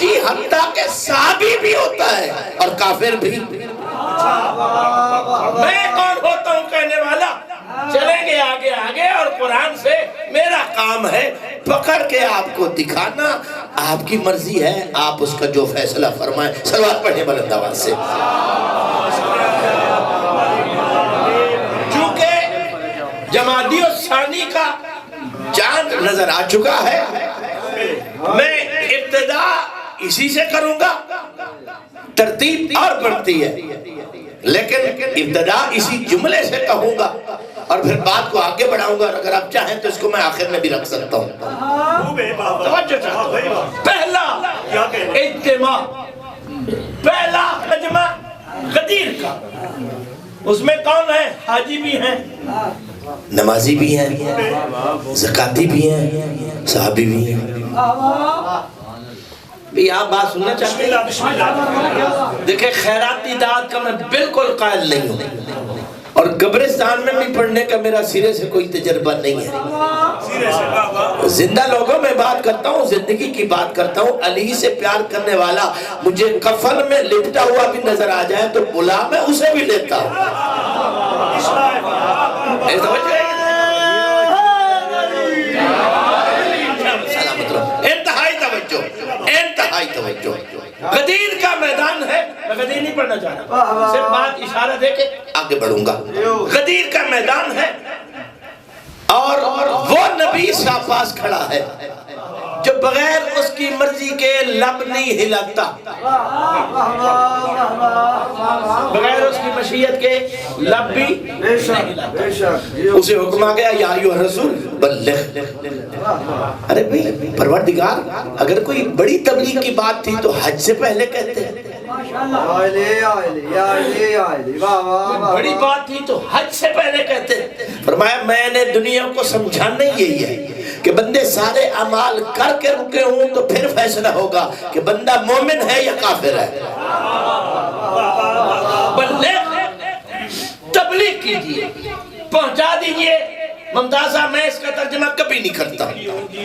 حاجی حتیٰ کہ صحابی بھی ہوتا ہے اور کافر بھی۔ میں کون ہوتا ہوں کہنے والا؟ چلیں گے آگے آگے، اور قرآن سے میرا کام ہے پکڑ کے آپ کو دکھانا، آپ کی مرضی ہے، آپ اس کا جو فیصلہ فرمائیں۔ صلوات پڑھیں بلند آواز سے۔ چونکہ جمادی الثانی کا چاند نظر آ چکا ہے، میں ابتدا اسی سے کروں گا، ترتیب اور بڑھتی ہے، لیکن ابتدا اسی جملے سے کہوں گا اور پھر بات کو آگے بڑھاؤں گا، اور اگر آپ چاہیں تو اس کو میں آخر میں بھی رکھ سکتا ہوں۔ توجہ چاہتا ہوں۔ پہلا اجتماع، پہلا اجتماع غدیر کا، اس میں کون ہے؟ حاجی بھی ہیں، نمازی بھی ہیں، زکاتی بھی ہیں، صحابی بھی ہیں۔ بھی آپ بات سننا چاہتے ہیں؟ دیکھیں خیراتی داد کا میں بالکل قائل نہیں ہوں، اور قبرستان میں بھی پڑھنے کا میرا سرے سے کوئی تجربہ نہیں ہے۔ زندہ لوگوں میں بات کرتا ہوں، زندگی کی بات کرتا ہوں۔ علی سے پیار کرنے والا مجھے کفن میں لپٹا ہوا بھی نظر آ جائے تو بلا میں اسے بھی لیتا ہوں۔ انتہائی توجہ۔ غدیر کا میدان ہے، میں غدیر نہیں پڑھنا چاہ رہا، صرف بات اشارہ دے کے آگے بڑھوں گا۔ غدیر کا میدان ہے، اور وہ نبی صاحب پاس کھڑا ہے جو بغیر اس کی مرضی کے لب نہیں ہلاتا، بغیر اس کی مشیت کے لب بھی نہیں ہلاتا۔ اسے حکم آ گیا یا ایھا الرسول بلغ۔ ارے بھئی پروردگار، اگر کوئی بڑی تبلیغ کی بات تھی تو حج سے پہلے کہتے ہیں، بڑی بات تھی تو حج سے پہلے کہتے ہیں۔ فرمایا میں نے دنیا کو سمجھانا یہی ہے کہ بندے سارے اعمال کر کے رکے ہوں تو پھر فیصلہ ہوگا کہ بندہ مومن ہے یا کافر ہے۔ بلغ، تبلیغ کیجئے، پہنچا دیجئے۔ ممتازہ میں اس کا ترجمہ کبھی نہیں کرتا،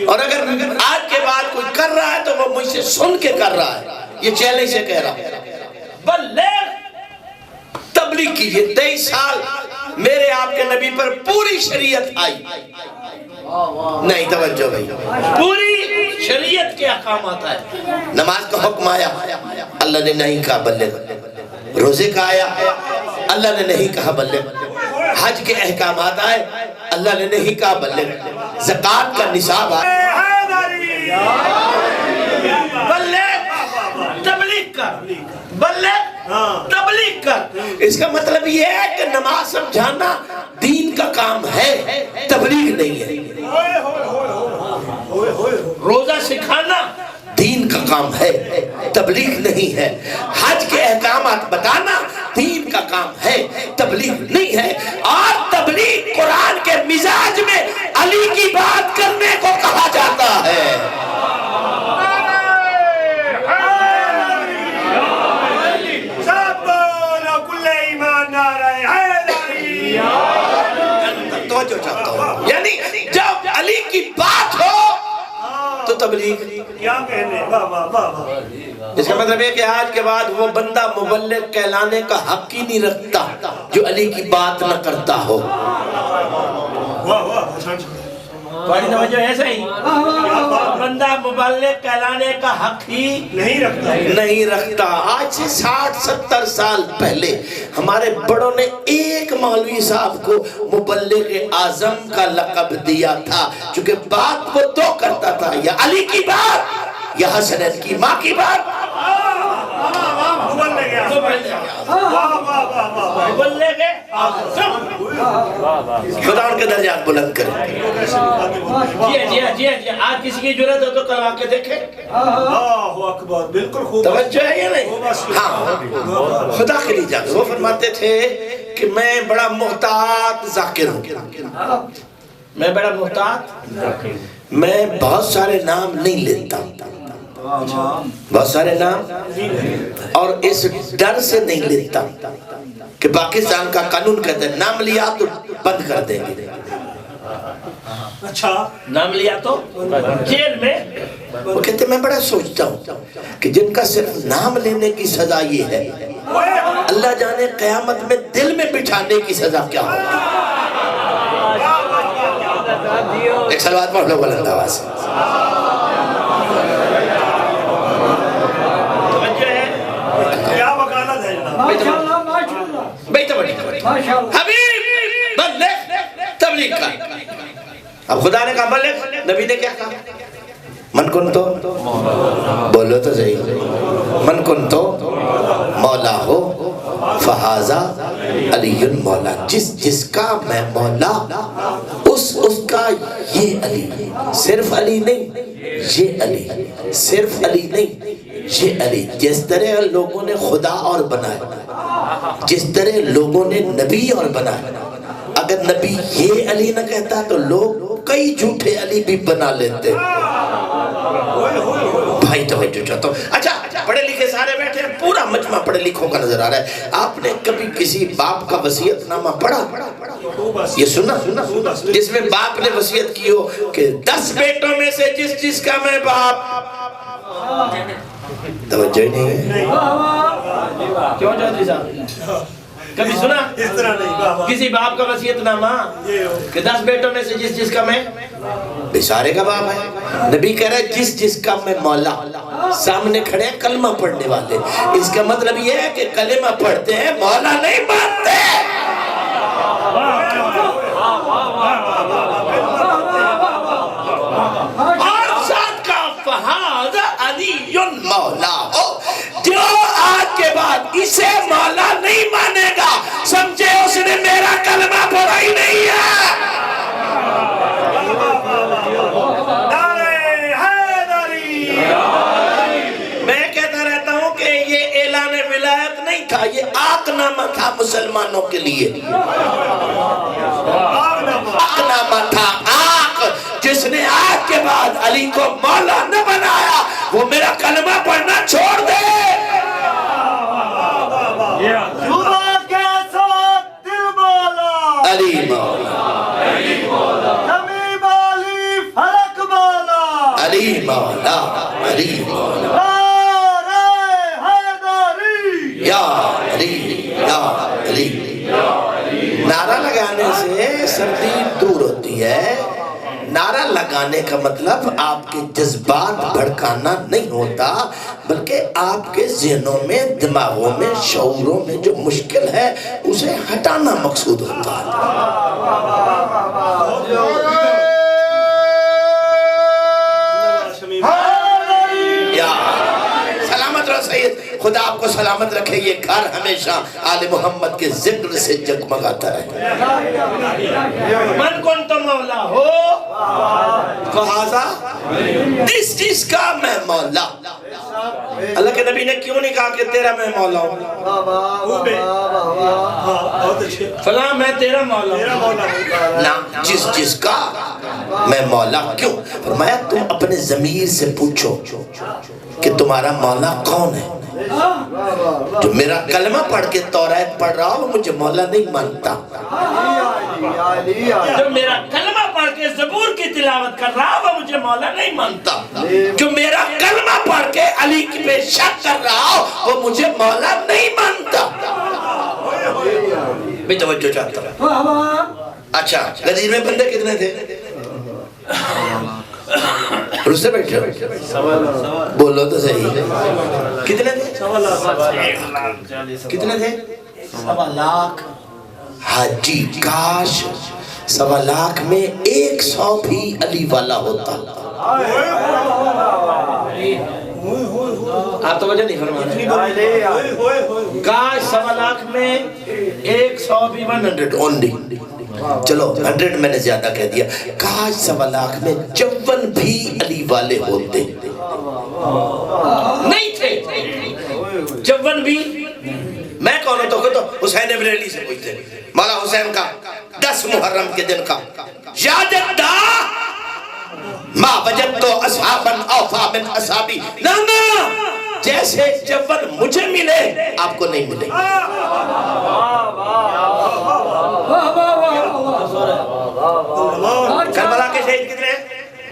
اور اگر آج کے بعد کوئی کر رہا ہے تو وہ مجھ سے سن کے کر رہا ہے، یہ چیلنج سے کہہ رہا ہوں۔ بلغ، تبلیغ کیجئے۔ 23 سال میرے آپ کے نبی پر پوری شریعت آئی، نہیں توجہ بھائی، پوری شریعت کے احکامات آئے۔ نماز کا حکم آیا، اللہ نے نہیں کہا بلغ۔ روزے کا آیا، اللہ نے نہیں کہا بلغ۔ حج کے احکامات آئے، اللہ نے نہیں کہا بلغ۔ زکوٰۃ کا نصاب آیا، بلغ، تبلیغ کر، بلغ، تبلیغ کر۔ اس کا مطلب یہ ہے کہ نماز سمجھانا دین کا کام ہے، تبلیغ نہیں ہے۔ روزہ سکھانا دین کا کام ہے، تبلیغ نہیں ہے۔ حج کے احکامات بتانا دین کا کام ہے، تبلیغ نہیں ہے۔ اور تبلیغ قرآن کے مزاج میں علی کی بات کرنے کو کہا جاتا ہے۔ توجہ چاہتا ہوں، یعنی جب علی کی بات ہو تو تبلیغ۔ اس کا مطلب ہے کہ آج کے بعد وہ بندہ مبلغ کہلانے کا حق ہی نہیں رکھتا جو علی کی بات نہ کرتا ہو۔ بڑی توجہ ایسا ہی، بندہ مبلغ کہلانے کا حق ہی نہیں رکھتا۔ آج سے 60-70 سال پہلے ہمارے بڑوں نے ایک مولوی صاحب کو مبلغ اعظم کا لقب دیا تھا، چونکہ بات وہ تو کرتا تھا، یا علی کی بات یا حسنین کی ماں کی بات۔ خدا ان کے درجات بلند کرے۔ جی آج کسی کی جرات ہو تو کروا کے دیکھیں۔ بالکل خوب توجہ ہے یا نہیں؟ ہاں، خدا کے لیے جاتے۔ وہ فرماتے تھے کہ میں بڑا محتاط ذاکر ہوں، میں بڑا محتاط، میں بہت سارے نام نہیں لیتا، بہت سارے نام، اور اس ڈر سے نہیں لیتا کہ پاکستان کا قانون کہتا ہے نام لیا تو بند کر دیں گے۔ اچھا نام لیا تو جیل میں. وہ کہتے میں بڑا سوچتا ہوں کہ جن کا صرف نام لینے کی سزا یہ ہے, اللہ جانے قیامت میں دل میں بٹھانے کی سزا کیا ہوگی. ایک صلوات پڑھ لو بلند آواز سے. توجہ ہے, کیا وکالت ہے جناب. بیٹا بڑی حبیب بلغ تبلیغ کا. اب خدا نے کہا بلغ, نبی نے کیا کہا؟ من کن تو بولو تو صحیح, من کن تو مولا ہو فہذا علی مولا. جس کا میں مولا اس کا یہ علی. صرف علی نہیں یہ علی, صرف علی نہیں یہ علی. جس طرح لوگوں نے خدا اور بنایا, جس طرح لوگوں نے نبی اور بنایا, اگر نبی یہ علی نہ کہتا تو لوگ کئی جھوٹے علی بھی بنا لیتے. بھائی توجہ چاہتا ہوں. اچھا پڑھے لکھے سارے بیٹھے ہیں, پورا مجمع پڑھے لکھوں کا نظر آ رہا ہے. آپ نے کبھی کسی باپ کا وصیت نامہ پڑھا؟ یہ سنا جس میں باپ نے وصیت کی ہو کہ 10 بیٹوں میں سے جس کا میں باپ. توجہ ہی نہیں ہے. کیوں چودھری صاحب, کبھی سنا اس طرح نہیں کسی باپ کا وصیت نامہ کہ 10 بیٹوں میں سے جس کا میں بیچارے کا باپ ہے؟ نبی کہہ رہا ہے جس کا میں مولا. سامنے کھڑے ہیں کلمہ پڑھنے والے, اس کا مطلب یہ ہے کہ کلمہ پڑھتے ہیں مولا نہیں مانتے. اور ساتھ کا فہذا علی مولا ہو. جو آج کے بعد اسے مولا نہیں مانے گا سمجھے اس نے میرا کلمہ پڑھا ہی نہیں ہے. میں کہتا رہتا ہوں کہ یہ اعلان ولایت نہیں تھا, یہ آق نامہ تھا مسلمانوں کے لیے. آق نامہ تھا, آق. جس نے آج کے بعد علی کو مولا نہ بنایا وہ میرا کلمہ پڑھنا چھوڑ دے. علی مولا, علی مولا, علی مولا, علی مولا, یا علی, یا علی. نعرہ لگانے سے سردی دور ہوتی ہے. نعرہ لگانے کا مطلب آپ کے جذبات بھڑکانا نہیں ہوتا, بلکہ آپ کے ذہنوں میں, دماغوں میں, شعوروں میں جو مشکل ہے اسے ہٹانا مقصود ہوتا ہے. سلامت رہو سید, خدا آپ کو سلامت رکھے. یہ گھر ہمیشہ آل محمد کے ذکر سے جگمگاتا رہے. من کن تو مولا ہو فہذا, جس کا میں مولا. اللہ کے نبی نے کیوں نہیں کہا کہ تیرا میں مولا ہوں, فلاں میں تیرا مولا ہوں؟ نا, جس کا میں مولا. کیوں؟ فرمایا تم اپنے ضمیر سے پوچھو کہ تمہارا مولا کون ہے. جو میرا کلمہ پڑھ کے توریت پڑھ رہا ہو وہ مجھے مولا نہیں مانتا. جو میرا کلمہ پڑھ کے زبور کی تلاوت کر رہا ہو وہ مجھے مولا نہیں مانتا. جو میرا کلمہ پڑھ کے علی کی پہ شک کر رہا ہو وہ مجھے مولا نہیں مانتا. میں توجہ چاہتا ہوں. اچھا غدیر میں بندے کتنے تھے؟ رسے بیٹھے بولو تو صحیح. کتنے تھے؟ کتنے تھے؟ 1.25 لاکھ. حاجی کاش 1.25 لاکھ میں 100 بھی علی والا ہوتا. آپ تو وجہ نہیں فرمانا. کاش 1.25 لاکھ میں 100 بھی 100 only. چلو 100 میں نے زیادہ کہہ دیا. کاش 1.25 لاکھ میں 54 بھی علی والے ہوتے. نہیں تھے 54 بھی. میں کون ہوں تو حسین ابن علی سے پوچھتے. مولا حسین کا 10 محرم کے دن کا یادت دا ما وجدت اصحابا اوفا من اصحابی. نانا جیسے 54 مجھے ملے آپ کو نہیں ملے. کربلا شہید کتنے ہیں؟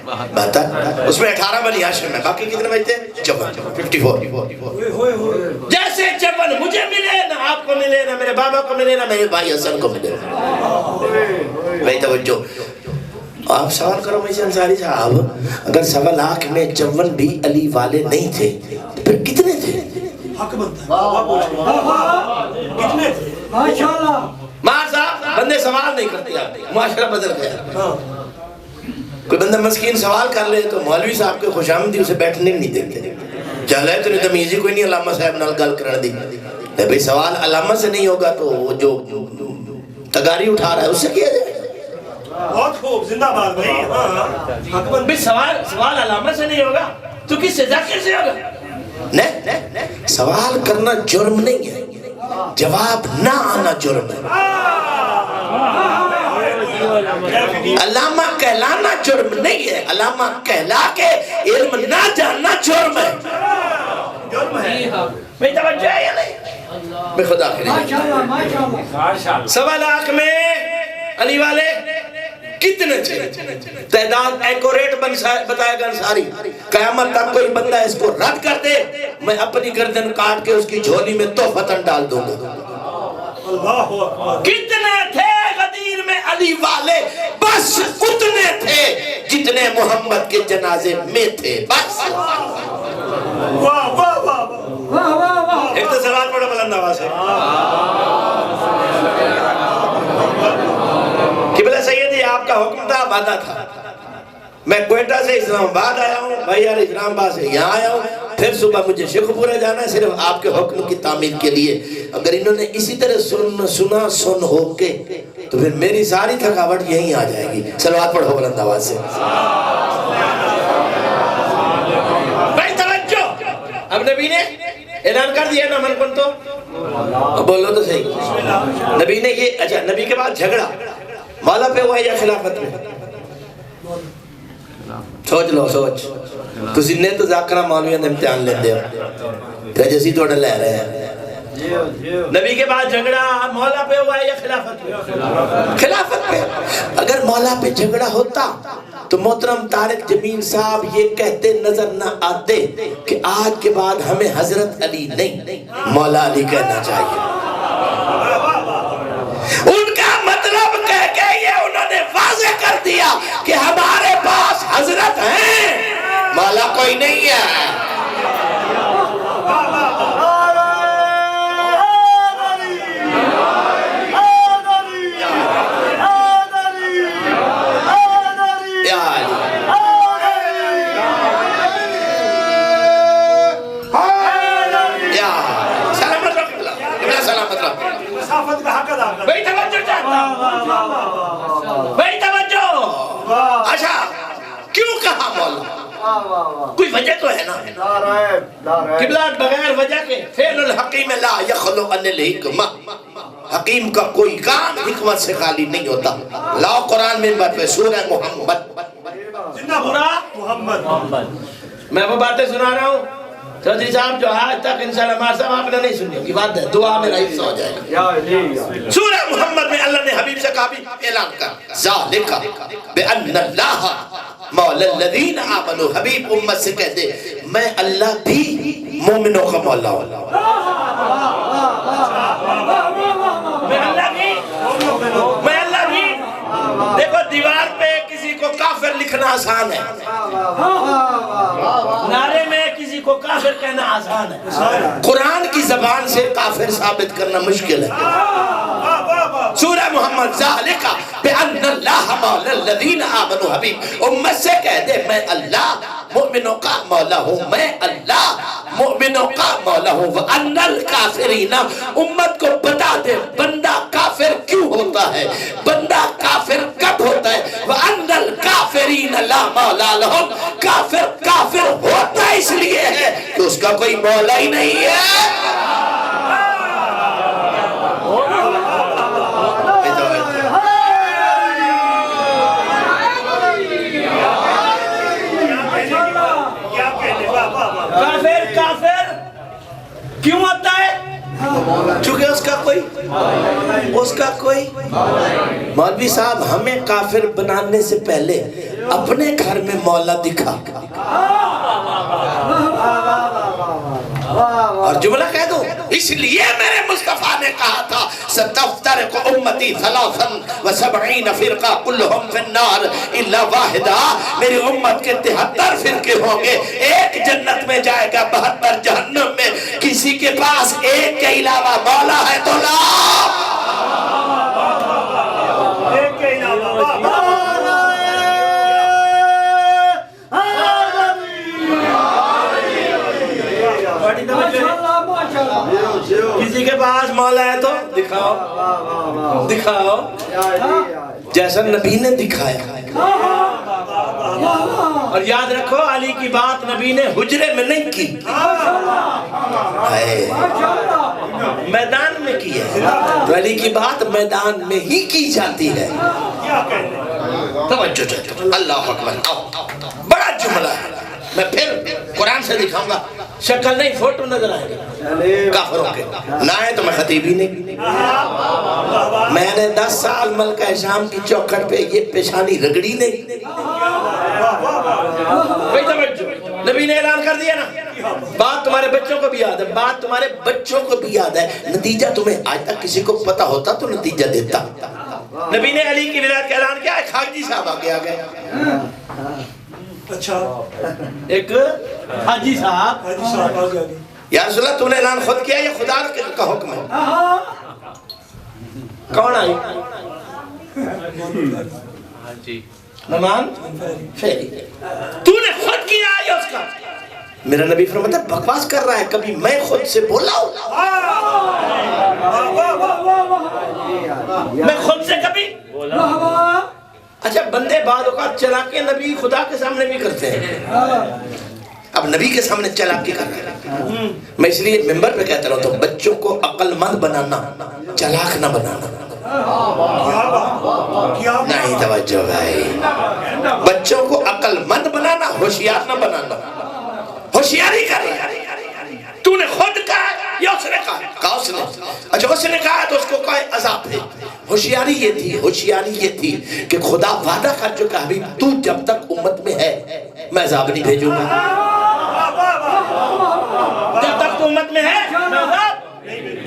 72. اس میں 18 بنی ہاشم ہے. باقی کتنے بچتے ہیں؟ 54. جیسے 54 مجھے ملے نہ آپ کو ملے نہ میرے بابا کو ملے نہ میرے بھائی حسن کو ملے. بھائی توجہ. آپ سوال کرو مجھے انصاری صاحب اگر 1.25 لاکھ میں 54 بھی علی والے نہیں تھے تو پھر کتنے تھے؟ حق بنتا ہے کتنے تھے ماشاءاللہ. مار صاحب بندے سوال نہیں کرتے آپ معاشرہ بدل گیا. کوئی بندہ مسکین سوال کر لے تو مولوی صاحب کے خوش آمدی اسے بیٹھنے نہیں دیتے. چل ہے تو نہیں تمیزی کوئی نہیں علامہ صاحب نال گل کرنے دی. بھئی سوال علامہ سے نہیں ہوگا تو وہ جو تگاری اٹھا رہا ہے اس سے کیا جائے. بہت خوب زندہ باد بھائی. حق بنتا بھئی سوال علامہ سے نہیں ہوگا تو کس سے ذاکر سے ہوگا؟ نہیں سوال کرنا جرم نہیں ہے جواب نہ آنا جرم ہے. علامہ کہلانا جرم نہیں ہے علامہ کہلا کے علم نہ جاننا جرم ہے. میں توجہ ہے یا نہیں؟ میں خدا کے لیے ماشاءاللہ. 1.25 لاکھ میں علی والے کتنے تھے؟ تعداد ایکوریٹ بتائے گا انصاری. قیامت تک کوئی بندہ اس کو رد کر دے میں اپنی گردن کاٹ کے اس کی جھولی میں تحفتاً ڈال دوں گا. کتنے تھے غدیر میں علی والے؟ بس اتنے تھے جتنے محمد کے جنازے میں تھے. بس واہ واہ واہ واہ. ایک تو سوال پڑھو بلند آواز ہے. قبلہ سیدی آپ کا حکم تھا وعدہ تھا. میں کوئٹہ سے اسلام آباد آیا ہوں بھائی یار اسلام آباد سے یہاں آیا ہوں پھر صبح مجھے شیخ پورے جانا ہے صرف آپ کے حکم کی تعمیل کے لیے. اگر انہوں نے اسی طرح سن ہو کے تو پھر میری ساری تھکاوٹ یہیں آ جائے گی. صلوات پڑھو بلند آواز سے. بھائی توجہ. اب نبی نے اعلان کر دیا نا من کن تو بولو تو صحیح. نبی نے یہ اچھا نبی کے بعد جھگڑا مولا پہ ہوا ہے یا خلافت پہ؟ سوچ لو سوچ. تسی نے تو ذاکرہ مولویوں نے امتحان لیندے ہو جیسی تو لے رہے ہیں. نبی کے بعد جھگڑا مولا پہ ہوا ہے یا خلافت پہ؟ خلافت پہ. اگر مولا پہ جھگڑا ہوتا تو محترم طارق جمیل صاحب یہ کہتے نظر نہ آتے کہ آج کے بعد ہمیں حضرت علی نہیں مولا علی کہنا چاہیے. ان کا مطلب کہہ کے یہ انہوں نے واضح کر دیا کہ ہمارے پاس حضرت ہیں مولا کوئی نہیں ہے. بھئی توجہ چاہتا بھئی توجہ. اچھا کیوں کہا مولا؟ کوئی وجہ تو ہے نا. قبلہ بغیر وجہ کے فعل الحکیم لا یخلو عن الحکمہ. حکیم کا کوئی کام حکمت سے خالی نہیں ہوتا. لاؤ قرآن منبر پہ سورہ محمد. پورا محمد. میں وہ باتیں سنا رہا ہوں چودھری صاحب جو آج تک انشاءاللہ ہمارے صاحب آپ نے نہیں سنی ہوگی. بات ہے دعا میں رئیس ہو جائے گا. سورہ محمد میں اللہ نے حبیب سے کہا بھی اعلان کر ذالک بأن اللہ مولا الذین آمنوا. حبیب امت سے کہہ دے میں اللہ بھی مومنوں کا مولا ہوں. میں اللہ بھی. دیکھو دیوار پہ کسی کو کافر لکھنا آسان ہے نعرے میں کسی کو کافر کہنا آسان ہے. قرآن کی زبان سے کافر ثابت کرنا مشکل ہے. سورہ محمد ذالک بأن اللہ مولا الذین آمنوا. حبیب امت سے کہہ دے میں اللہ مؤمنوں کا مولا ہوں. میں اللہ مؤمنوں کا مولا ہوں. وَأَنَّ الْكَافِرِينَ امت کو بتا دے بندہ کافر کیوں ہوتا ہے بندہ کافر کب ہوتا ہے. وَأَنَّ الْكَافِرِينَ لَا مَوْلَى لَهُمْ. کافر کافر ہوتا اس لیے ہے کہ اس کا کوئی مولا ہی نہیں ہے. کافر کافر کیوں ہوتا ہے چونکہ اس کا کوئی مولوی صاحب ہمیں کافر بنانے سے پہلے اپنے گھر میں مولا دکھا اور جملہ کہہ دو، اس لیے میرے مصطفیٰ نے کہا تھا ستفترق امتی 73 فرقہ کلہم فی النار الا واحدہ، میری امت کے 73 فرقے ہوں گے، ایک جنت میں جائے گا 72 جہنم میں، کسی کے پاس ایک کے علاوہ مولا ہے تو لا ایک کے علاوہ کسی کے پاس مولا ہے تو دکھاؤ دکھاؤ، جیسا نبی نے دکھایا۔ اور یاد رکھو علی کی بات نبی نے حجرے میں نہیں کی، میدان میں کی ہے، تو علی کی بات میدان میں ہی کی جاتی ہے۔ توجہ چاہتے اللہ اکبر، بڑا جملہ ہے، میں پھر قرآن سے دکھاؤں گا، شکل نہیں فوٹو نظر آئے گا کافروں کے، نہ ہے تو میں خطیب ہی نہیں۔ میں نے 10 سال ملکہ شام کی چوکھٹ پہ یہ پیشانی رگڑی نہیں۔ بھئی توجہ، نبی نے اعلان کر دیا نا، بات تمہارے بچوں کو بھی یاد ہے، بات تمہارے بچوں کو بھی یاد ہے، نتیجہ تمہیں آج تک کسی کو پتا ہوتا تو نتیجہ دیتا۔ نبی نے علی کی ولایت کا اعلان کیا، ایک خاجی صاحب آگے آ گئے، اچھا ایک حاجی صاحب، حاجی صاحب آگے آگے یا رسول اللہ تو نے اعلان خود کیا یا خدا کا حکم ہے؟ کون آئی؟ نمان فیری، تو نے خود کیا یا اس کا؟ میرا نبی فرماتا ہے بکواس کر رہا ہے، کبھی میں خود سے بولا ہوں؟ میں خود سے کبھی اچھا بندے بعد اوقات چلا کے نبی خدا کے سامنے بھی کرتے ہیں، اب نبی کے سامنے چلاکی کر رہا ہے۔ میں اس لیے ممبر پہ کہتا رہتا ہوں بچوں کو عقل مند بنانا، چلاک نہ بنانا۔ نہیں توجہ بھائی، بچوں کو عقل مند بنانا، ہوشیار نہ بنانا۔ ہوشیاری کرے، تو نے خود کہا یا اس نے کہا؟ کہا اس نے۔ اچھا اس نے کہا تو اس کو کوئی عذاب ہے؟ ہوشیاری یہ تھی کہ خدا وعدہ کر چکا حبیب تو جب تک امت میں ہے میں عذاب نہیں بھیجوں گا۔ جب تک تو امت میں ہے میں عذاب،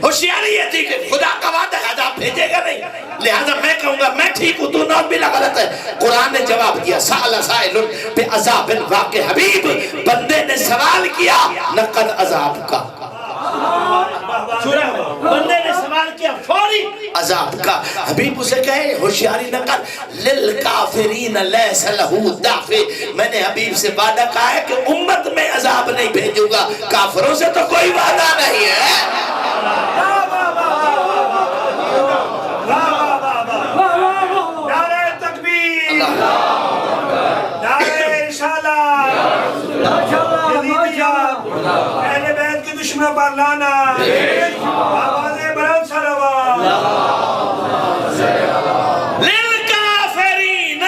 ہوشیاری یہ تھی کہ خدا کا وعدہ عذاب بھیجے گا نہیں، لہذا میں کہوں گا میں ٹھیک ہوں تو نہ بلا غلط ہے۔ قرآن نے جواب دیا سأل سائل بعذاب واقع، حبیب بندے نے سوال کیا نقد عذاب کا، سورہ میں بندے نے سوال کیا فوری عذاب کا۔ حبیب اسے کہے ہوشیاری نہ کر، للکافرین لیس لہو دافع، میں نے حبیب سے وعدہ کہا ہے کہ امت میں عذاب نہیں بھیجوں گا، کافروں سے تو کوئی وعدہ نہیں ہے۔ نعرہ تکبیر، نعرہ رسالہ، یزیدیت، اہل بیت کی دشمنوں پر لعنت، آواز بلند صلوات۔ للکافرین،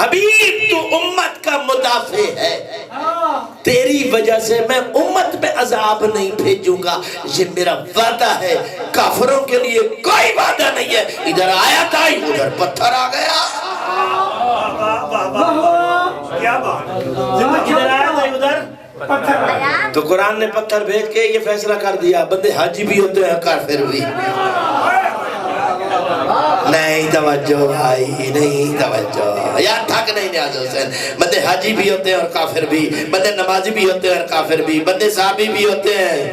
حبیب تو امت کا مدافع ہے، تیری وجہ سے میں امت میں عذاب نہیں بھیجوں گا، یہ میرا وعدہ ہے۔ کافروں کے لیے کوئی وعدہ نہیں ہے، ادھر آیا تھا ادھر پتھر آ گیا۔ کیا بات، ادھر آیا تھا ادھر، تو قرآن نے پتھر بھیج کے یہ فیصلہ کر دیا بندے حاجی بھی ہوتے ہیں کافر بھی۔ نہیں توجہ بھائی، نہیں توجہ، یار تھک نہیں نیاز حسین، بندے حاجی بھی ہوتے ہیں اور کافر بھی، بندے نمازی بھی ہوتے ہیں اور کافر بھی، بندے صحابی بھی ہوتے ہیں۔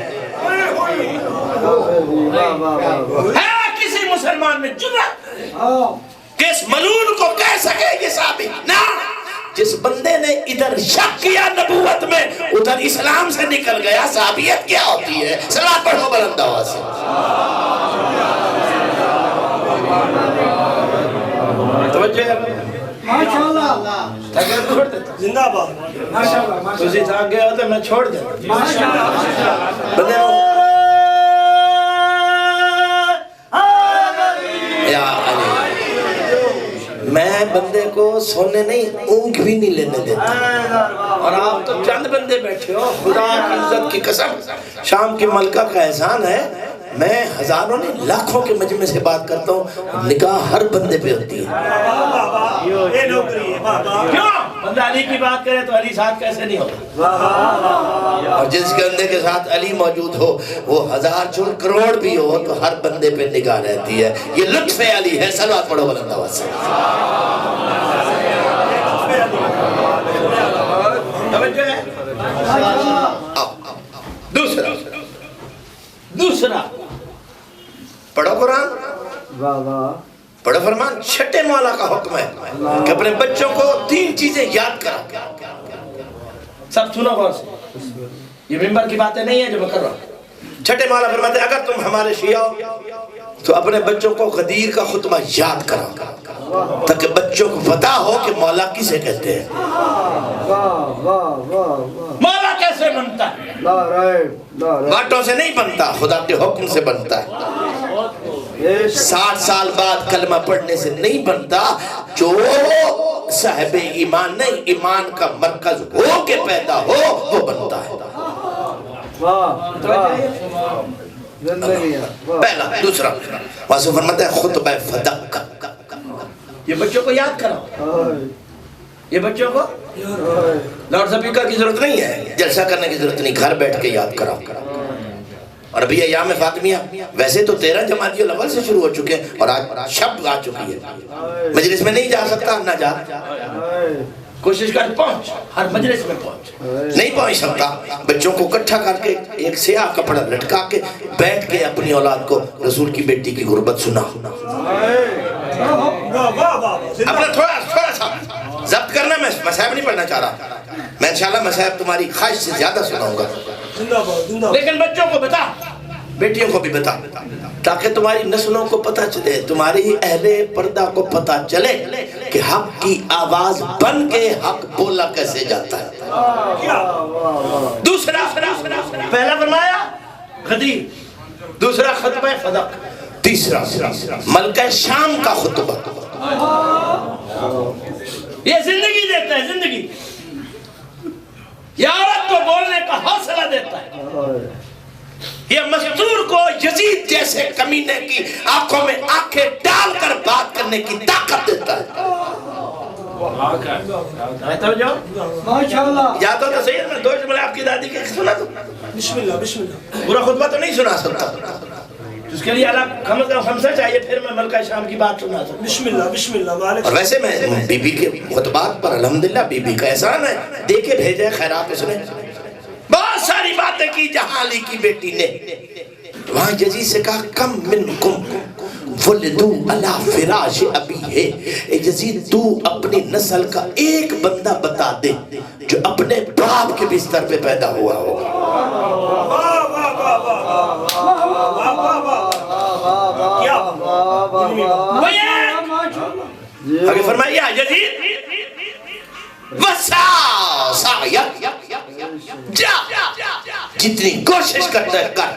ہے کسی مسلمان میں جرأت کہ اس ملعون کو کہہ سکے یہ صحابی؟ نہ، جس بندے نے ادھر شک کیا نبوت میں ادھر اسلام سے نکل گیا۔ صحابیت کیا ہوتی ہے؟ صلوات پڑھو بلند آواز سے۔ توجہ ہے زندہ باد، تسی تھک گئے ہو تو میں چھوڑ دیں بندے یا علی، میں بندے کو سونے نہیں اونگ بھی نہیں لینے دیتا، اور آپ تو چند بندے بیٹھے ہو، خدا کی عزت کی قسم، شام کی ملکہ کا احسان ہے میں ہزاروں نے لاکھوں کے مجمع سے بات کرتا ہوں، نکاح ہر بندے پہ ہوتی ہے۔ یہ نوکری ہے بابا، کیوں؟ بندہ علی کی بات کرے تو علی ساتھ کیسے نہیں ہوتا؟ اور جس کے بندے کے ساتھ علی موجود ہو وہ 1000 چون کروڑ بھی ہو تو ہر بندے پہ نگاہ رہتی ہے۔ یہ لطف علی ہے۔ صلوات پڑھو بلند آواز سے۔ توجہ ہے؟ دوسرا پڑھو قرآن، پڑھو فرمان۔ چھٹے مولا کا حکم ہے کہ اپنے بچوں کو 3 چیزیں یاد کرو۔ سب سنو غور سے، یہ ممبر کی باتیں نہیں ہیں جو میں کر رہا ہوں۔ چھٹے مولا فرماتے ہیں اگر تم ہمارے شیعہ ہو تو اپنے بچوں کو غدیر کا خطبہ یاد کرو تاکہ بچوں کو پتا ہو کہ مولا کسے کہتے ہیں، مولا کیسے بنتا ہے۔ باتوں سے نہیں بنتا، خدا کے حکم سے بنتا ہے۔ 60 سال بعد کلمہ پڑھنے سے نہیں بنتا، جو صاحب ایمان نہیں ایمان کا مرکز ہو کے پیدا ہو وہ بنتا ہے۔ پہلا۔ دوسرا واسو فرماتا ہے خطبہ فدق، یہ بچوں کو یاد کرو، یہ بچوں کو لاؤڈ سپیکر کی ضرورت نہیں ہے، جلسہ کرنے کی ضرورت نہیں، گھر بیٹھ کے یاد کرو۔ اور ابھی ایام فاطمیہ ویسے تو 13 جمادی الاول سے شروع ہو چکے ہیں اور آج شب آ چکی ہے۔ مجلس میں نہیں جا سکتا نہ جا، کوشش کر پہنچ، ہر مجلس میں پہنچ۔ نہیں پہنچ سکتا، بچوں کو اکٹھا کر کے ایک سیاہ کپڑا لٹکا کے بیٹھ کے اپنی اولاد کو رسول کی بیٹی کی غربت سنا۔ اپنا تھوڑا سا ضبط کرنا، میں مصاحب نہیں پڑھنا چاہ رہا، میں انشاءاللہ مصاحب تمہاری خواہش سے زیادہ سناؤں گا، لیکن بچوں کو بتا، بیٹیوں کو بھی بتا، تاکہ تمہاری نسلوں کو پتہ چلے، تمہاری اہل پردہ کو پتہ چلے کہ حق کی آواز بن کے حق بولا کیسے جاتا ہے۔ دوسرا، پہلا فرمایا غدیر، دوسرا خطبہ فدق، تیسرا ملکہ شام کا خطبہ۔ یہ زندگی دیتا ہے، زندگی یہ عورت کو بولنے کا حوصلہ دیتا ہے، یہ مستور کو یزید جیسے کمینے کی آنکھوں میں آنکھیں ڈال کر بات کرنے کی طاقت دیتا ہے۔ جاتا تو صحیح ہے، میں 2 جملے آپ کی دادی کے سنا دوں۔ بسم اللہ بسم اللہ۔ پورا خطبہ تو نہیں سنا سکتا، اس کے لیے الگ کم از کم 5 چاہیے، پھر میں ملکہ شام کی بات سنا سکتا۔ بسم اللہ بسم اللہ۔ اور ویسے میں بی بی کے خطبات پر الحمدللہ بی بی کا احسان ہے، دے کے بھیجے خیرات سنے، بہت ساری باتیں کی جہاں علی کی بیٹی نے۔ وہاں یزید سے کہا کم منکم ولدو علی فراش ابی ہے، یزید تو اپنی نسل کا ایک بندہ بتا دے جو اپنے باپ کے بستر پہ پیدا ہوا ہو۔ آگے فرمایا یزید وسع سعیک، جا جتنی کوشش کرتا ہے کر،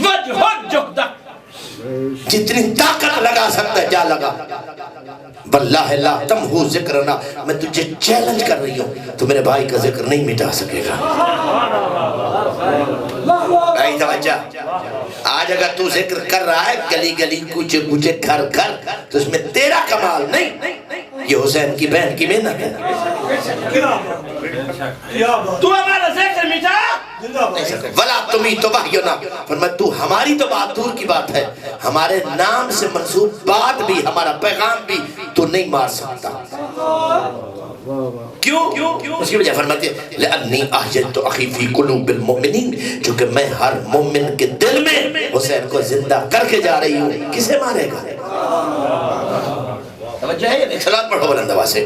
وجہد جہدک، جتنی طاقت لگا سکتا ہے جا لگا، واللہ لا تمحو ذکرنا، میں تجھے چیلنج کر رہی ہوں تو میرے بھائی کا ذکر نہیں مٹا سکے گا۔ بھائی توجہ، آج اگر تو ذکر کر رہا ہے گلی گلی کوچے کوچے گھر گھر تو اس میں تیرا کمال نہیں، یہ حسین کی بہن کی محنت ہے۔ تو ہمارا ذکر مٹا ولا تمیت وحینا، فرمایا تو ہماری تو بات دور کی بات ہے، ہمارے نام سے منسوب بات بھی ہمارا پیغام بھی تو نہیں مار سکتا۔ کیوں؟ اس کی وجہ فرماتے ہیں لأنی احیت اخی فی قلوب المؤمنین، چونکہ میں ہر مومن کے دل میں حسین کو زندہ کر کے جا رہی ہوں، کسے مارے گا؟ توجہ ہے یہ؟ صلوات پڑھو بلند آواز سے۔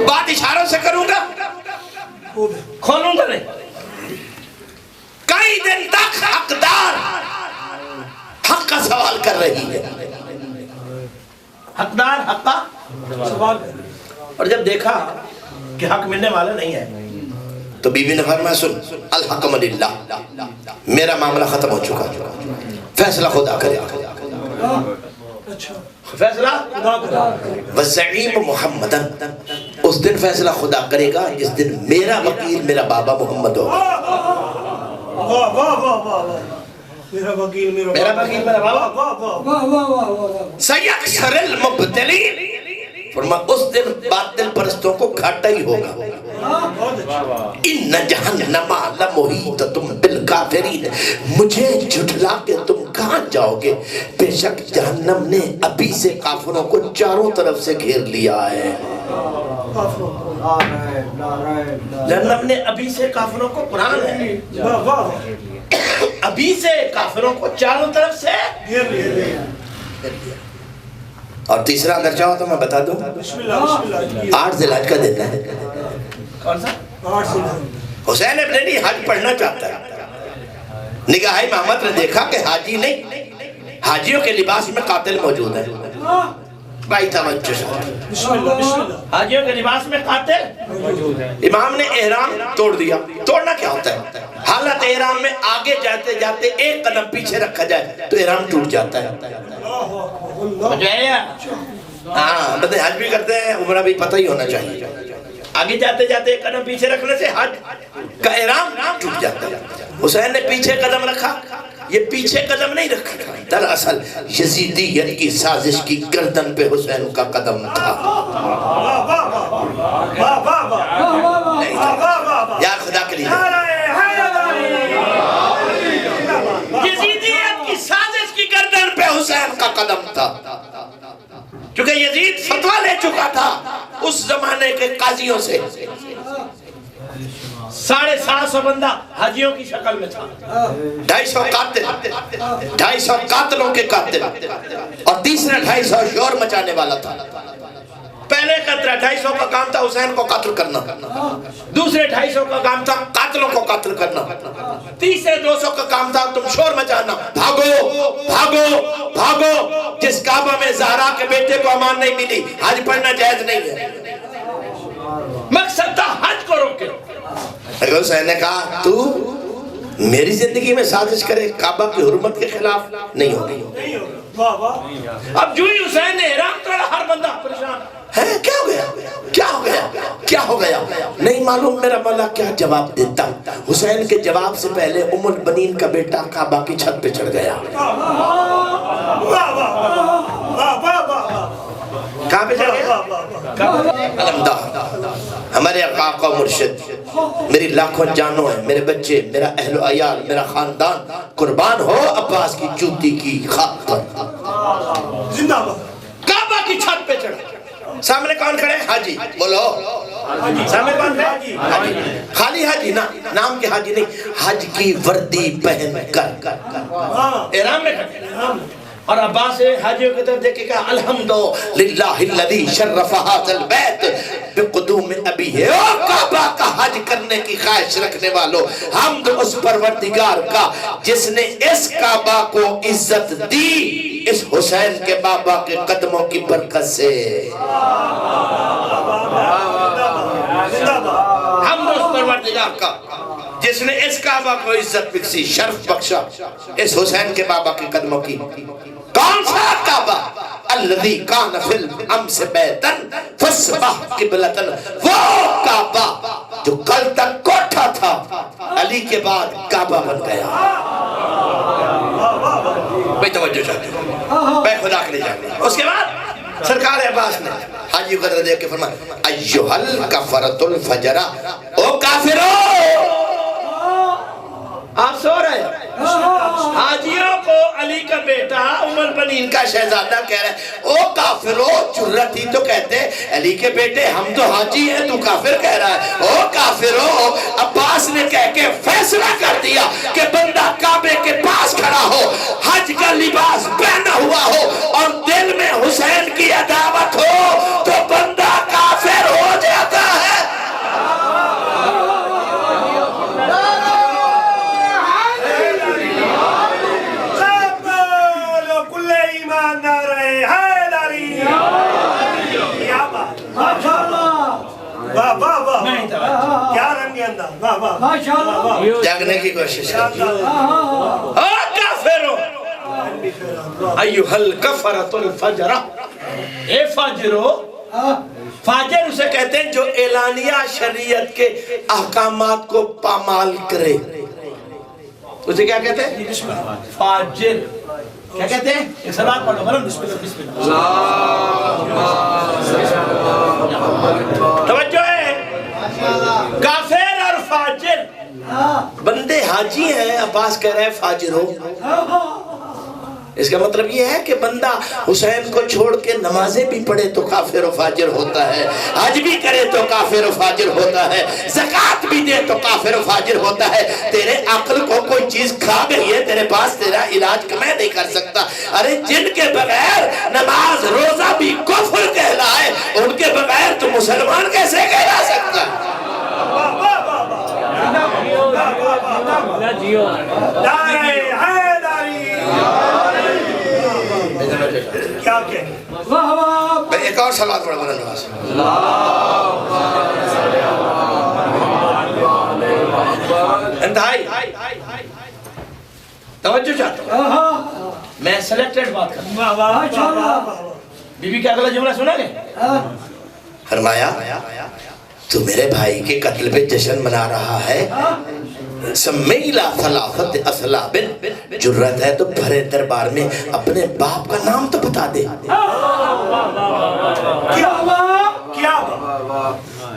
بات اشاروں سے کروں گا، کھولوں گا نہیں۔ کئی دن تک حقدار حق کا سوال کر رہی ہے، حقدار حق کا سوال، اور جب دیکھا کہ حق ملنے والا نہیں ہے تو بی بی نے فرمایا سن، الحکم للہ، میرا معاملہ ختم ہو چکا، فیصلہ خدا کرے گا، فیصلہ وزعیم محمدن، اس اس دن فیصلہ خدا کرے گا جس دن میرا وکیل میرا بابا محمد ہوگا. واہ واہ واہ واہ میرا وکیل میرا وکیل میرا بابا. واہ واہ واہ سیکسر المبتلین، فرما اس دن باطل پرستوں کو گھاٹا ہی ہوگا. ان جہنم لمحیطۃ بالکافرین، مجھے جھٹلا کے تم کہاں جاؤ گے؟ بے شک جہنم نے ابھی سے کافروں کو چاروں طرف سے گھیر لیا ہے. جہنم نے ابھی سے کافروں کو، قرآن ہے، ابھی سے کافروں کو چاروں طرف سے گھیر لیا. اور تیسرا اگر چاہو تو میں بتا دوں، بسم اللہ بسم اللہ. 8 ذی الحج کا دن ہے. کون سا؟ حسین ابن علی حج پڑھنا چاہتا ہے. نگاہ امامت نے دیکھا کہ حاجی نہیں، حاجیوں کے لباس میں قاتل موجود ہے. بھائی توجہ سے، بسم اللہ بسم اللہ. حاجیوں کے لباس میں قاتل. امام نے احرام توڑ دیا. توڑنا کیا ہوتا ہے؟ حالت احرام میں آگے جاتے جاتے ایک قدم پیچھے رکھا جائے تو احرام ٹوٹ جاتا ہے. جو ہے ہاں بندے حج بھی کرتے ہیں، عمرہ بھی پتہ ہی ہونا چاہیے. آگے جاتے جاتے ایک قدم پیچھے رکھنے سے حج کا احرام ٹوٹ جاتا ہے. حسین نے پیچھے قدم رکھا. یہ پیچھے قدم نہیں رکھا تھا، دراصل یزیدیت کی سازش کی گردن پہ حسین کا قدم تھا. یا خدا کے لیے یزیدیت کی سازش کی گردن پہ حسین کا قدم تھا. کیونکہ یزید فتویٰ لے چکا تھا اس زمانے کے قاضیوں سے. 750 بندہ حاجیوں کی شکل میں تھا. 250 قاتل، 250 قاتلوں کے قاتل، اور تیسرا 250 شور مچانے والا تھا. پہلے قطرہ 250 کا کام تھا حسین کو قتل کرنا، دوسرے 250 کا کام تھا قاتلوں کو قتل کرنا، تیسرے 200 کا کام تھا تم شور مچانا، بھاگو بھاگو بھاگو. جس کعبہ میں زہرا کے بیٹے کو امان نہیں ملی، حج پڑھنا جائز نہیں ہے. مقصد تھا حج کو روکے. اگر حسین نے کہا تو میری زندگی میں سازش کرے کعبہ کی حرمت کے خلاف، نہیں ہوگی. اب جو ہی حسین نے احرام توڑا ہر بندہ پریشان ہے. کیا ہو گیا؟ کیا ہو گیا؟ کیا ہو گیا؟ نہیں معلوم میرا مولا کیا جواب دیتا. حسین کے جواب سے پہلے ام البنین کا بیٹا کعبہ کی چھت پہ چڑھ گیا. کہاں پہ چڑھ گیا؟ الحمدہ ہمارے آقا و مرشد، میری لاکھوں جانوں ہیں، میرے بچے، میرا اہل و عیال، میرا خاندان قربان ہو عباس کی جوتی کی خاک پر. زندہ باد. کعبہ کی چھت پہ چڑھا. سامنے کون کھڑے؟ حاجی. بولو سامنے کون کھڑے؟ حاجی. خالی حاجی نا، نام کے حاجی نہیں، حج کی وردی پہن کر احرام میں کھڑے. اور عباس حاجیوں کی طرف دیکھے کہا الحمدللہ الذی شرف ھذا البیت بقدوم ابیہ. او کعبہ کا حج کرنے کی خواہش رکھنے والوں، حمد اس پروردگار کا جس نے اس کعبہ کو عزت دی اس حسین کے بابا کے قدموں کی برکت سے. حمد اس پروردگار کا جس نے اس کعبہ کو عزت بخشی، شرف بخشا اس حسین کے بابا کے قدموں کی. کون سا کعبہ؟ الذی کان فی الامس بیتن فاصبح قبلتن. وہ کعبہ جو کل تک کوٹھا تھا علی کے بعد کعبہ بن گیا. بے توجہ چاہتے ہیں، بے خدا کے لے جاتے ہیں. اس کے بعد سرکار عباس نے حاجی کو دیکھ کے فرمایا ایھا الکفرۃ الفجر. او کافرو، آپ سو رہے ہیں. حاجیوں کو علی کا بیٹا ام البنین کا شہزادہ کہہ رہا ہے او کافرو. جرت ہی تو کہتے علی کے بیٹے ہم تو حاجی ہیں، تو کافر کہہ رہا ہے. او کافرو. عباس نے کہہ کے فیصلہ کر دیا کہ بندہ کعبے کے پاس کھڑا ہو، حج کا لباس پہنا ہوا ہو اور دل میں حسین کی عداوت ہو تو بندہ کافر ہو جاتا ہے. کیا رنگ انداز. جاگنے کی کوشش کر. کافروں ایھا الکفرۃ الفجر. اے فجرو، فاجر اسے کہتے ہیں جو اعلانیہ شریعت کے احکامات کو پامال کرے، اسے کیا کہتے ہیں؟ فاجر۔ کیا کہتے ہیں؟ ایک صلوات پڑھو بلند، بسم اللہ بسم اللہ۔ توجہ ہے، کافر اور فاجر بندے حاجی ہیں، عباس کہہ رہے ہیں فاجر ہو۔ اس کا مطلب یہ ہے کہ بندہ حسین کو چھوڑ کے نمازیں بھی پڑھے تو کافر و فاجر ہوتا ہے، حج بھی کرے تو کافر و فاجر ہوتا ہے، زکوٰۃ بھی دے تو کافر و فاجر ہوتا ہے۔ تیرے عقل کو کوئی چیز کھا گئی ہے، تیرے پاس تیرا علاج میں نہیں کر سکتا۔ ارے جن کے بغیر نماز روزہ بھی کفر کہلائے، ان کے بغیر تو مسلمان کیسے کہلا سکتا ہے؟ کیا کہیں؟ ایک اور صلوات پڑھو بلند آواز سے۔ انتہائی توجہ چاہتا ہوں، میں سلیکٹڈ بات کروں گا۔ بی بی کا اگلا جملہ سنا گے؟ فرمایا تو میرے بھائی کے قتل پہ جشن منا رہا ہے، سمیلا ثلاثت اسلاب، جرت ہے تو بھرے دربار میں اپنے باپ کا نام تو بتا دے۔ کیا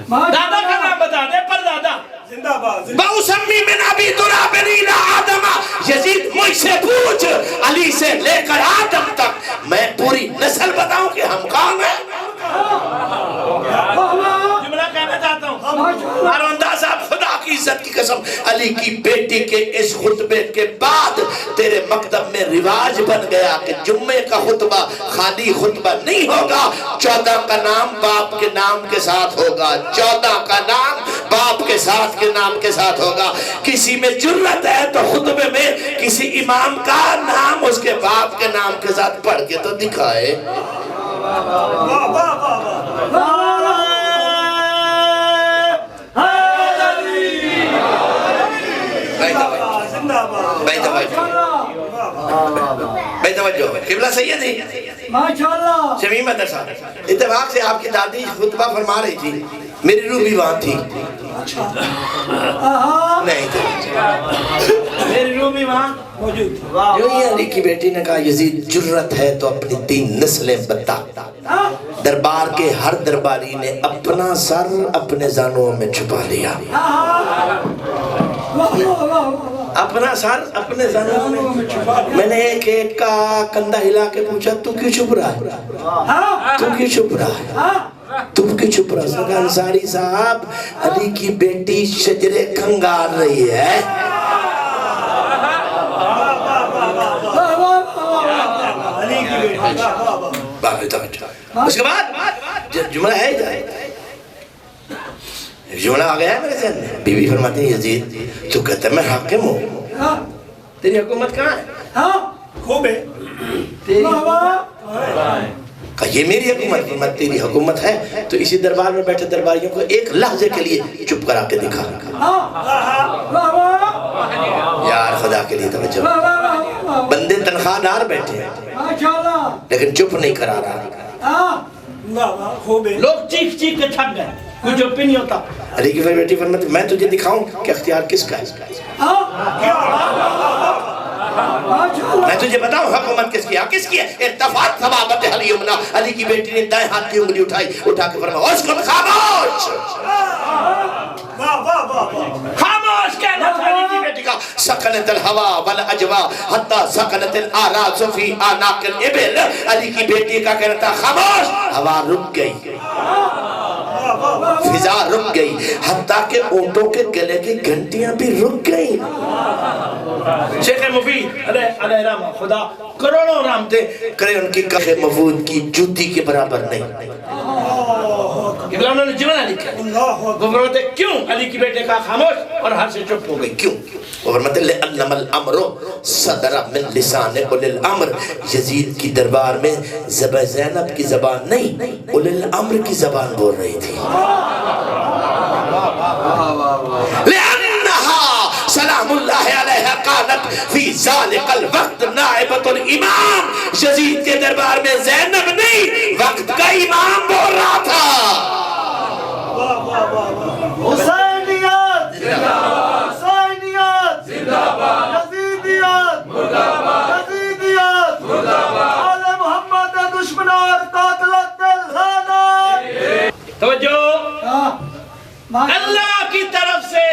دادا کا نام بتا دے، پر دادا زندہ باد۔ بَأُسَمِّ مِنْ أَبِي تُرَابٍ إِلَىٰ آدَمَ، یزید مجھ سے پوچھ علی سے لے کر آدم تک میں پوری نسل بتاؤں کہ ہم کون ہیں۔ جملہ کہنا چاہتا ہوں، ماروندہ صاحب خدا کی عزت کی قسم، علی کی بیٹی کے اس خطبے کے بعد تیرے مکتب میں رواج بن گیا کہ جمعے کا خطبہ خالی خطبہ نہیں ہوگا، 14 کا نام باپ کے نام کے ساتھ ہوگا، 14 کا نام باپ کے ساتھ کے نام کے ساتھ ہوگا۔ کسی میں جرت ہے تو خطبے میں کسی امام کا نام اس کے باپ کے نام کے ساتھ پڑھ کے تو دکھائے۔ بھائی توجہ، قبلہ سید ہی شمیم مدر صاحب اتفاق سے آپ کی دادی خطبہ فرما رہی تھی، میری روح بھی وہاں تھی، نہیں تھی، میری روح بھی وہاں موجود تھی۔ جو یہ علی کی بیٹی نے کہا یزید جرت ہے تو اپنی 3 نسلیں بتا۔ دربار کے ہر درباری نے اپنا سر اپنے زانوں میں چھپا لیا، اپنا سر اپنے زانوں میں چھپا لیا۔ میں نے ایک کا کندھا ہلا کے پوچھا تو کیوں چھپ رہا ہے، تو کیوں چھپ رہا ہے، تم کیوں چھپ رہا ہے؟ انصاری صاحب علی کی بیٹی شجرے کھنگار رہی ہے۔ اس کے بعد جملہ ہے جملہ آ گیا ہے میرے ذہن میں، بی بی فرماتی ہیں یزید تو کہتا ہے میں حاکم ہوں، تیری حکومت کہاں ہے؟ خوب ہے تیری کہا یہ میری حکومت، فرماتی تیری حکومت ہے تو اسی دربار میں بیٹھے درباریوں کو ایک لحظے کے لیے چپ کرا کے دکھا۔ یار خدا کے لیے توجہ، بندے تنخواہ دار بیٹھے لیکن چپ نہیں کرا رہا۔ خوب ہے، لوگ چیخ چیخ کے تھک گئے، کوئی چپ نہیں ہوتا۔ علی کی بیٹی فرماتی میں تجھے دکھاؤں کہ اختیار کس کا ہے، میں تجھے بتاؤں حکومت کس کی ہے، کس کی ہے؟ ارتفعت ثوابت الیمنی، علی کی بیٹی نے دائیں ہاتھ کی انگلی اٹھا کے فرمایا اسکت خاموش، خاموش کہنا تھا علی کی بیٹی کا۔ سکنت الہوا والاجوا حتی سکنت الاراض فی اعناق الابل، علی کی بیٹی کا کہنا تھا خاموش، ہوا رک گئی، فضا رک گئی، حتیٰ کہ اونٹوں کے گلے کی گھنٹیاں بھی رک گئی۔ شیخ مفید علیہ رحمہ خدا کروڑوں رحمتیں کرے ان کی کخ مفود کی جوتی کے برابر نہیں۔ قبلہ انہوں نے جملہ لکھا وہ فرماتے کیوں علی کی بیٹے کا خاموش اور ہر سے چپ ہو گئی، کیوں؟ وہ فرماتے لِأَنَّمَا الْأَمْرُ صَدَرَ مِنْ لِسَانِ أُولِي الْأَمْرِ، یزید کی دربار میں زینب کی زبان نہیں اولی الامر کی زبان بول رہی تھی۔ لِأَنَّهَا سلام اللہ علیہ قالت فی ذالک الوقت نائبۃ الامام، یزید کے دربار میں زینب نہیں وقت کا امام بول رہا تھا۔ حسینیت حسینیت یزیدیت یزیدیت آل محمد دشمنان قاتلت دل توجہ، اللہ کی طرف سے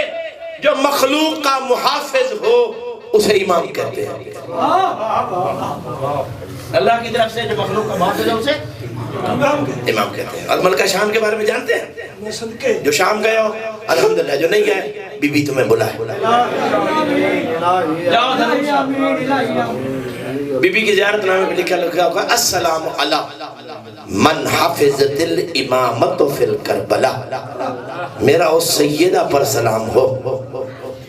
جو مخلوق کا محافظ ہو اسے امام کہتے ہیں۔ اللہ کی طرف سے جو مخلوق کا محافظ ہے اسے امام کہتے ہیں۔ اور ملکہ شام کے بارے میں جانتے ہیں؟ جو شام گئے ہو الحمدللہ، جو نہیں گئے بی بی تمہیں بلائے۔ بی بی کی زیارت نامے پہ لکھا ہوگا السلام علی من حفظت الامامت فی الکربلا، میرا اس سیدہ پر سلام ہو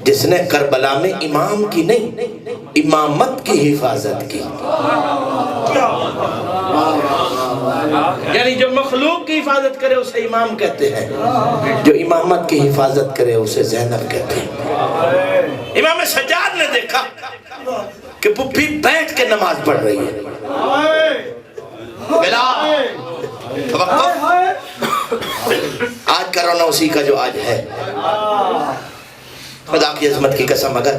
جس نے کربلا میں امام کی نہیں امامت کی حفاظت کی۔ یعنی جو مخلوق کی حفاظت کرے اسے امام کہتے ہیں، جو امامت کی حفاظت کرے اسے زینب کہتے ہیں۔ امام سجاد نے دیکھا کہ پھپھی بیٹھ کے نماز پڑھ رہی ہے۔ بلال توقف، آج کا رونا اسی کا جو آج ہے۔ خدا کی عظمت کی قسم اگر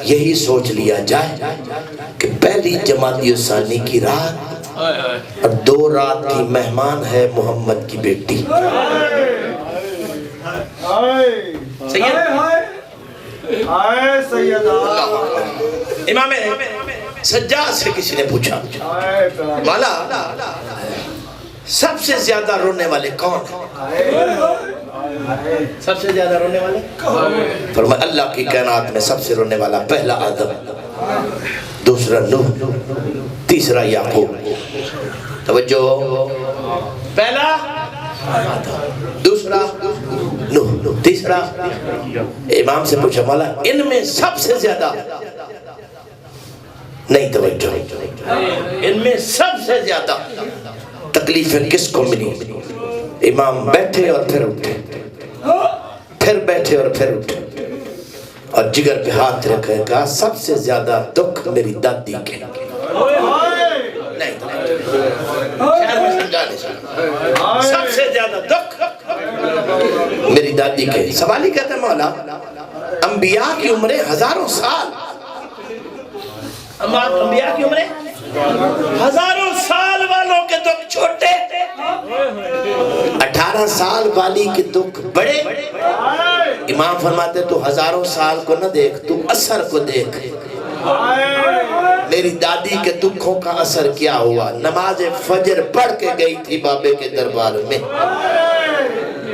یہی سوچ لیا جائے کہ پہلی جمادی الثانی کی رات اور 2 رات کی مہمان ہے محمد کی بیٹی امام سجاد سے کسی نے پوچھا مولا سب سے زیادہ رونے والے کون ہیں؟ سب سے زیادہ رونے والے فرمایا اللہ کی کائنات میں سب سے رونے والا پہلا آدم، دوسرا نوح، تیسرا یعقوب۔ توجہ، پہلا آدم، دوسرا نوح، تیسرا۔ امام سے پوچھا مولا ان میں سب سے زیادہ نہیں، توجہ، ان میں سب سے زیادہ تکلیفیں کس کو ملی؟ امام بیٹھے اور پھر اٹھے، پھر بیٹھے اور پھر اٹھے، اور جگر پہ ہاتھ رکھے، کہا سب سے زیادہ دکھ میری دادی کے۔ نہیں، شاید میں سمجھا نہیں سکتا، سب سے زیادہ دکھ میری دادی کے۔ سوال ہی کہتے ہیں مولا انبیاء کی عمریں ہزاروں سال، انبیاء کی عمریں ہزاروں سال والوں کے دکھ چھوٹے، 18 سال والی کے دکھ بڑے۔ امام فرماتے تو ہزاروں سال کو نہ دیکھ، تو اثر کو دیکھ۔ میری دادی کے دکھوں کا اثر کیا ہوا؟ نماز فجر پڑھ کے گئی تھی بابے کے دربار میں،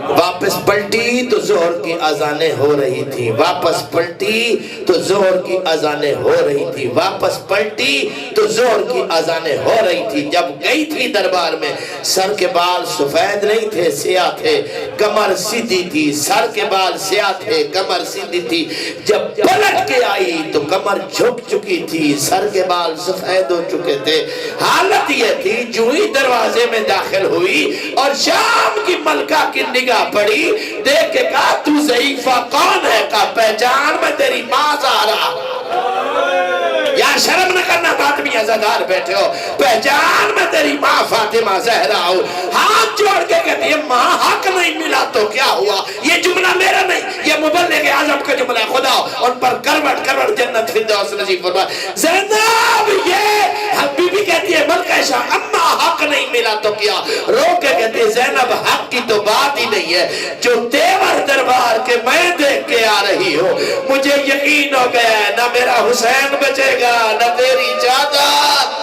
واپس پلٹی تو ظہر کی اذانیں ہو رہی تھی، واپس پلٹی تو ظہر کی اذانیں ہو رہی تھی، واپس پلٹی تو ظہر کی اذانیں ہو رہی تھی۔ جب گئی تھی دربار میں سر کے بال سفید نہیں تھے، سیاہ تھے، کمر سیدھی تھی، سر کے بال سیاہ تھے، کمر سیدھی تھی۔ جب پلٹ کے آئی تو کمر جھک چکی تھی، سر کے بال سفید ہو چکے تھے۔ حالت یہ تھی جو ہی دروازے میں داخل ہوئی اور شام کی ملکہ کی نگاہ پڑی، دیکھ کے کہا تو ضعیفہ کون ہے؟ کہا پہچان میں تیری ماں زہرا۔ یا شرم نہ کرنا، آدمی عزادار بیٹھے ہو، پہچان میں تیری ماں فاطمہ زہرا ہوں۔ ہاتھ جوڑ کے کہتی ہے ماں حق نہیں ملا تو کیا ہوا؟ یہ جملہ میرا نہیں، یہ مبلغ اعظم کا جملہ ہے۔ خدا ان پر کروٹ کروٹ جنت فردوس نصیب فرمائے۔ زینب یہ بی بی کہتی ہے ملکہ شاہ اما حق نہیں ملا تو کیا؟ رو کے کہتی ہے زینب حق کی تو بات ہی نہیں ہے، جو تیور دربار کے میں دیکھ کے آ رہی ہو مجھے یقین ہو گیا ہے نہ میرا حسین بچے گا نہ تیری چادر۔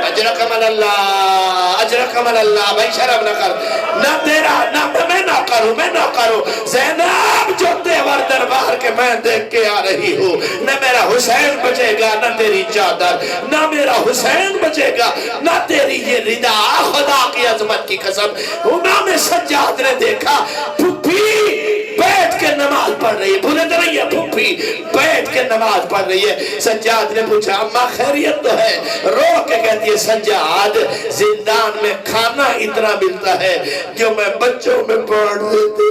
اجرکم اللہ، اجرکم اللہ، بھائی شرم نہ کر، نہ تیرا نہ میں نہ کروں زینب جو تیور دربار کے میں دیکھ کے آ رہی ہوں، نہ میرا حسین بچے گا نہ تیری چادر، نہ میرا حسین بچے گا نہ تیری یہ ردا۔ خدا کی عظمت کی قسم، امام سجاد نے دیکھا پھپھی بیٹھ کے نماز پڑھ رہی ہے، بھولے تو نہیں ہے، پھپھی بیٹھ کے نماز پڑھ رہی ہے۔ سجاد نے پوچھا اماں خیریت تو ہے؟ رو کے کہتی ہے سجاد زندان میں کھانا اتنا ملتا ہے جو میں بچوں میں پڑھ دیتی۔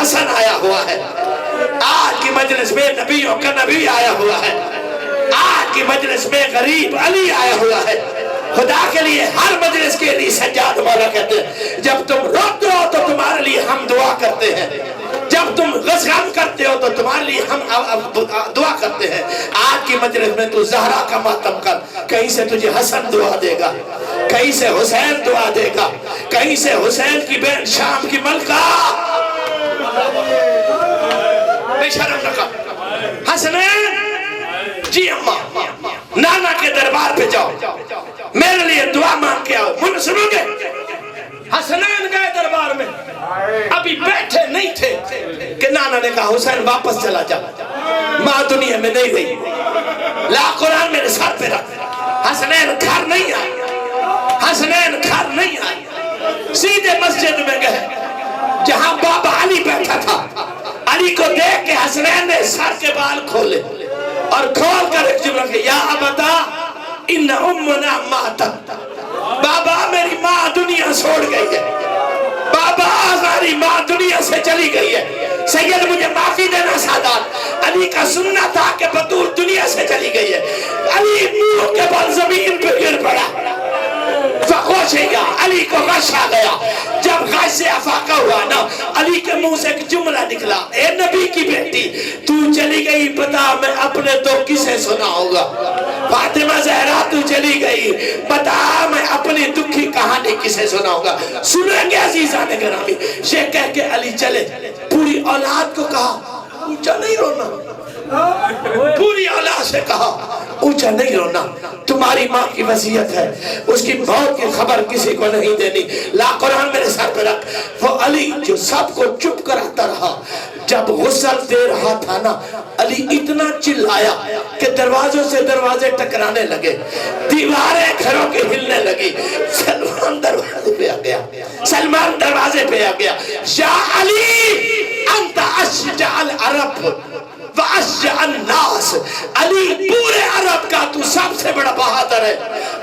حسن آیا ہوا ہے، آج کی مجلس میں نبیوں کا نبی آیا ہوا ہے، آج کی مجلس میں غریب علی آیا ہوا ہے۔ خدا کے لیے ہر مجلس کے لیے سجاد مولا کہتے ہیں جب تم روتے ہو تو تمہارے لیے ہم دعا کرتے ہیں، جب تم غم کرتے ہو تو تمہارے لیے ہم دعا کرتے ہیں۔ آج کی مجلس میں تو زہرا کا ماتم کر، کہیں سے تجھے حسن دعا دے گا، کہیں سے حسین دعا دے گا، کہیں سے حسین کی بہن شام کی ملکہ بے شرم رکھا حسنین جی اماں نانا کے دربار پہ جاؤ، میرے لیے دعا مانگ کے آؤ۔ من سنو گے؟ حسنین گئے دربار میں، ابھی بیٹھے نہیں تھے کہ نانا نے کہا حسین واپس چلا جا، ماں دنیا میں نہیں رہی، لا قرآن میرے سر پہ رکھ۔ حسنین گھر نہیں آئی، حسنین گھر نہیں آئی، سیدھے مسجد میں گئے جہاں بابا علی بیٹھا تھا۔ علی کو دیکھ کے حسنین نے سر کے بال کھولے اور کھول کر ایک جملہ کہ یا ابتا ان امنا ماتت، بابا میری ماں دنیا چھوڑ گئی ہے، بابا ہماری ماں دنیا سے چلی گئی ہے، سید مجھے معافی دینا سادات۔ علی کا سننا تھا کہ بطول دنیا سے چلی گئی ہے۔ علی منہ کے بل زمین پہ گر پڑا، فخوشیگا علی کو غش آ گیا۔ جب غش سے افاقہ ہوا نا، علی کے منہ سے ایک جملہ نکلا، اے نبی کی بیٹی تو چلی گئی، بتا میں اپنے تو کسے سناؤں گا؟ فاطمہ زہرا تو چلی گئی، بتا میں اپنی دکھی کہانی کسے سناؤں گا؟ سنیں گے عزیزان گرامی؟ یہ کہہ کے علی چلے، پوری اولاد کو کہا اونچا نہیں رونا، پوری اولاد سے کہا اونچا نہیں رونا، تمہاری ماں کی وصیت ہے، اس کی موت کی خبر کسی کو نہیں دینی، لا قرآن میرے سر پہ رکھ۔ وہ علی جو سب کو چپ کراتا رہا، جب غسل دے رہا تھا نا، علی اتنا چلایا کہ دروازوں سے دروازے ٹکرانے لگے، دیواریں گھروں کے ہلنے لگی۔ سلمان دروازے پہ آ گیا، سلمان دروازے پہ آ گیا، یا علی انت اشجع العرب واشجع الناس، علی پورے عرب کا تو سب سے بڑا بہادر ہے،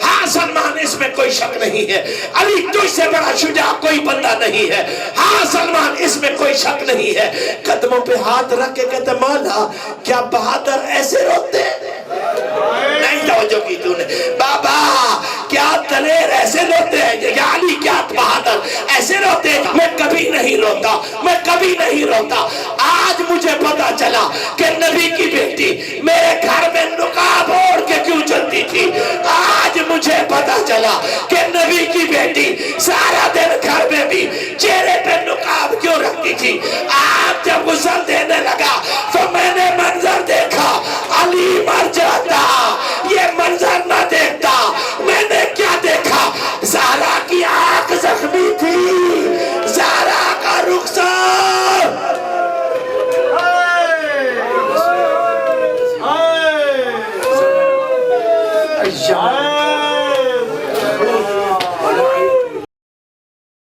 ہاں سلمان اس میں کوئی شک نہیں ہے، علی تجھ سے بڑا شجاع کوئی بندہ نہیں ہے، ہاں سلمان اس میں کوئی شک نہیں ہے۔ قدموں پہ ہاتھ رکھ کے کہتے مولا کیا بہادر ایسے روتے ہیں؟ نہیں توجہ کی تو نے، بابا کیا دلیر ایسے روتے ہیں؟ یا علی کیا بہادر ایسے روتے ہیں؟ میں کبھی نہیں روتا، میں کبھی نہیں روتا۔ آج مجھے پتا چلا